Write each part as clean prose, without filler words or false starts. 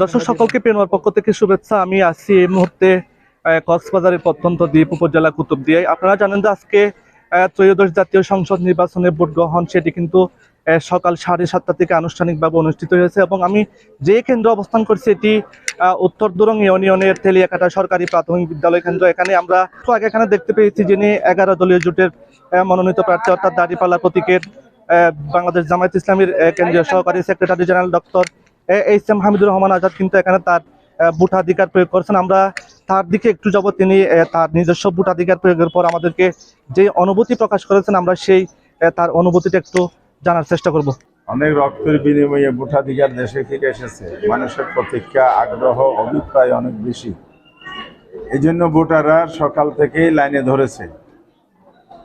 দর্শক সকলকে পেনোয়ার পক্ষ থেকে শুভেচ্ছা। আমি আছি এই মুহূর্তে কক্সবাজারের প্রত্যন্ত দ্বীপ উপজেলা কুতুবদিয়ায়। আপনারা জানেন যে আজকে ত্রয়োদশ জাতীয় সংসদ নির্বাচনে ভোট গ্রহণ সেটি কিন্তু সকাল 7:30 থেকে আনুষ্ঠানিকভাবে অনুষ্ঠিত হয়েছে এবং আমি যে কেন্দ্র অবস্থান করছি এটি উত্তর দুরং ইউনিয়নের তেলিয়াকাটা সরকারি প্রাথমিক বিদ্যালয় কেন্দ্র। এখানে আমরা আগে এখানে দেখতে পেয়েছি যিনি 11 দলীয় জোটের মনোনীত প্রার্থী অর্থাৎ দাঁড়িপাল্লা প্রতীকের বাংলাদেশ জামায়াত ইসলামীর কেন্দ্রীয় সহকারী secretary general doctor HM. Hamidur Rahman Azad কিন্তু এখানে তার ভোটাধিকার প্রয়োগ করছেন। আমরা তার দিকে একটু যাব, তিনি তার নিজস্ব ভোটাধিকার প্রয়োগের পর আমাদেরকে যে অনুভূতি প্রকাশ করেছেন আমরা সেই তার অনুভূতিটা একটু জানার চেষ্টা করব। অনেক রক্তের বিনিময়ে ভোটাধিকার দেশে ফিরে এসেছে। মানুষের প্রতীক্ষা, আগ্রহ, অভিপ্রায় অনেক বেশি। এই জন্য ভোটাররা সকাল থেকেই লাইনে ধরেছে।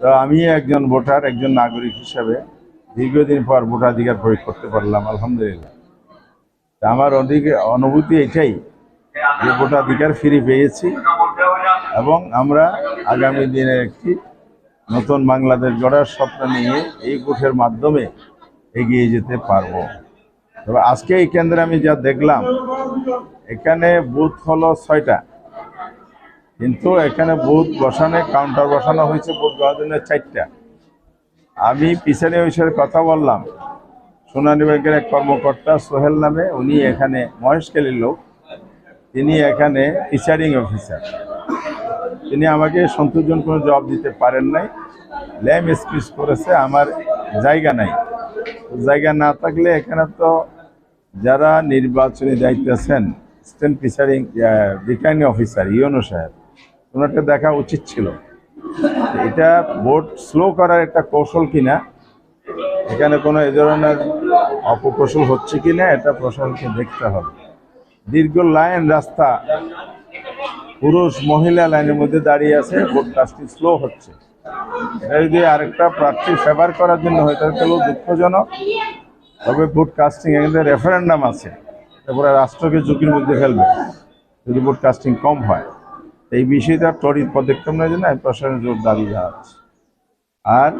তো আমি একজন ভোটার, একজন নাগরিক হিসাবে দীর্ঘদিন পর ভোটাধিকার প্রয়োগ করতে পারলাম, আলহামদুলিল্লাহ। আমার অনুভূতি এটাই যে ভোটাধিকার ফিরে পেয়েছি এবং আমরা আগামী দিনে একটি নতুন বাংলাদেশ গড়ার স্বপ্ন নিয়ে এই ভোটের মাধ্যমে এগিয়ে যেতে পারবো। তবে আজকে এই কেন্দ্রে আমি যা দেখলাম, এখানে বুথ হলো 6টা, কিন্তু এখানে বুথ বসানো, কাউন্টার বসানো হয়েছে ভোট দেওয়ার জন্য 4টা। আমি পিছনে ওইসের কথা বললাম, সোনালী ব্যাংকের এক কর্মকর্তা সোহেল নামে, উনি এখানে মহেশখালীর লোক, তিনি এখানে প্রিসাইডিং অফিসার। তিনি আমাকে সন্তোষজনক কোনো জবাব দিতে পারেন নাই, ল্যাম এক্সকিউজ করেছে আমার জায়গা নাই। জায়গা না থাকলে এখানে তো যারা নির্বাচনী দায়িত্বে আছেন, state presiding returning officer UNO সাহেব, ওনাকে দেখা উচিত ছিল। এটা ভোট স্লো করার একটা কৌশল কিনা, এখানে কোনো এ ধরনের অপকৌশল হচ্ছে কিনা, এটা প্রশাসনকে দেখতে হবে। দীর্ঘ লাইন, রাস্তা, পুরুষ মহিলা লাইনের মধ্যে দাঁড়িয়ে আছে, ভোট কাজটি স্লো হচ্ছে। এটা যদি আরেকটা প্রার্থী ফেভার করার জন্য হয় তাহলে দুঃখজনক। তবে ভোট কাস্টিং এখানে রেফারেন্ডাম আছে, তারপরে রাষ্ট্রকে ঝুঁকির মধ্যে ফেলবে যদি ভোট কাস্টিং কম হয়। এই বিষয়টা ত্বরিত পদক্ষেপ নেওয়ার জন্য আমি প্রশাসনের জোর দাবি জানাচ্ছি। আর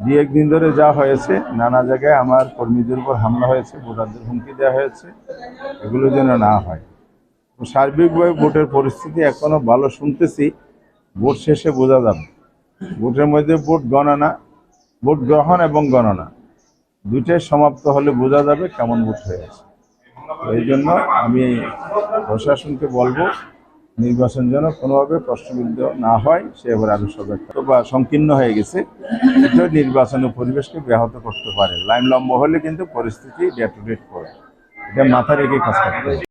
2-1 দিন ধরে যা হয়েছে, নানা জায়গায় আমার কর্মীদের উপর হামলা হয়েছে, ভোটারদের হুমকি দেওয়া হয়েছে, এগুলো যেন না হয়। সার্বিকভাবে ভোটের পরিস্থিতি এখনো ভালো শুনতেছি, ভোট শেষে বোঝা যাবে। ভোটের মধ্যে ভোট গণনা, ভোট গ্রহণ এবং গণনা দুইটাই সমাপ্ত হলে বোঝা যাবে কেমন ভোট হয়ে আছে। এই জন্য আমি প্রশাসনকে বলবো, নির্বাচন যেন কোনোভাবে প্রশ্নবিদ্ধ না হয়, সে এবার আরো বা সংকীর্ণ হয়ে গেছে, এটা নির্বাচনের পরিবেশকে ব্যাহত করতে পারে। লাইন লম্বা হলে কিন্তু পরিস্থিতি ডে টু ডে করে, এটা মাথায় রেখে কাজ করতে হবে।